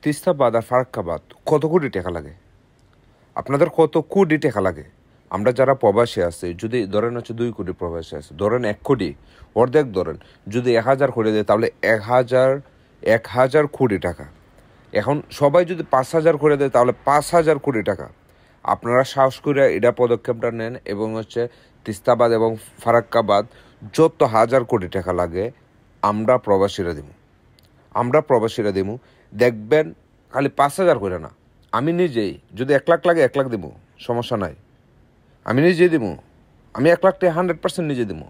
তিস্তা বাঁধ আর ফারাক্কা বাঁধ কত কোটি টাকা লাগে? আপনাদের কত কোটি টাকা লাগে? আমরা যারা প্রবাসী আছি, যদি ধরেন 2 কোটি প্রবাসী আছে, ধরেন 1 কোটি, অর্ধেক ধরেন, যদি 1000 করে দেয় তাহলে 1000 কোটি টাকা। এখন সবাই যদি 5000 করে দেয় তাহলে 5000 কোটি টাকা। আপনারা সাহস করে এটা পদক্ষেপটা নেন এবং তিস্তা বাঁধ এবং ফারাক্কা বাঁধ যত হাজার কোটি টাকা লাগে আমরা প্রবাসীরা দিব। দেখবেন খালি 5000 করে না, আমি নিজেই যদি 1 লাখ লাগে 1 লাখ দিব, সমস্যা নাই, আমি নিজেই দিব। আমি 1 লাখ টাকা 100% নিজে দিব।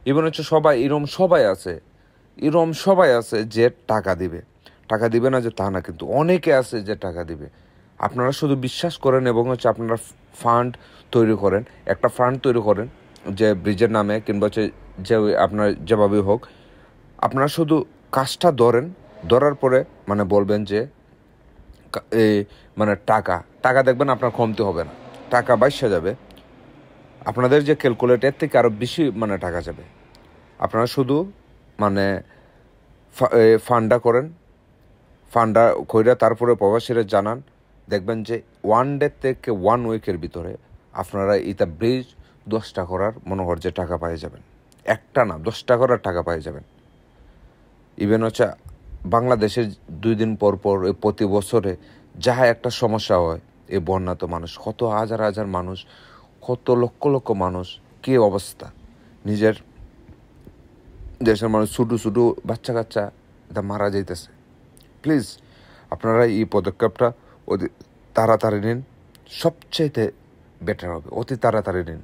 ইভেন সবাই এরম সবাই আছে যে টাকা দিবে না যে তা না, কিন্তু অনেকে আছে যে টাকা দিবে। আপনারা শুধু বিশ্বাস করেন এবং আপনারা ফান্ড তৈরি করেন, একটা ফান্ড তৈরি করেন যে ব্রিজের নামে কিংবা যে আপনার যেভাবে হোক, আপনারা শুধু কাজটা ধরার পরে বলবেন যে টাকা দেখবেন আপনার কমতে হবে না, টাকা বাইসা যাবে। আপনাদের যে ক্যালকুলেটের থেকে আরও বেশি টাকা যাবে। আপনারা শুধু ফান্ডা কইরা তারপরে প্রবাসীরা জানান, দেখবেন যে 1 ডে থেকে 1 উইকের ভিতরে আপনারা এটা ব্রিজ 10টা করার মনে হয় যে টাকা পেয়ে যাবেন। একটা না, 10টা করার টাকা পেয়ে যাবেন। ইভেন বাংলাদেশের 2 দিন পর প্রতি বছরে যাহা একটা সমস্যা হয়, এই বন্যাত মানুষ, কত হাজার মানুষ, কত লক্ষ মানুষ, কী অবস্থা, নিজের দেশের মানুষ, ছোটো বাচ্চা কাচ্চা এটা মারা যাইতেছে। প্লিজ আপনারা এই পদক্ষেপটা অতি তাড়াতাড়ি নিন, সবচাইতে বেটার হবে, অতি তাড়াতাড়ি নিন।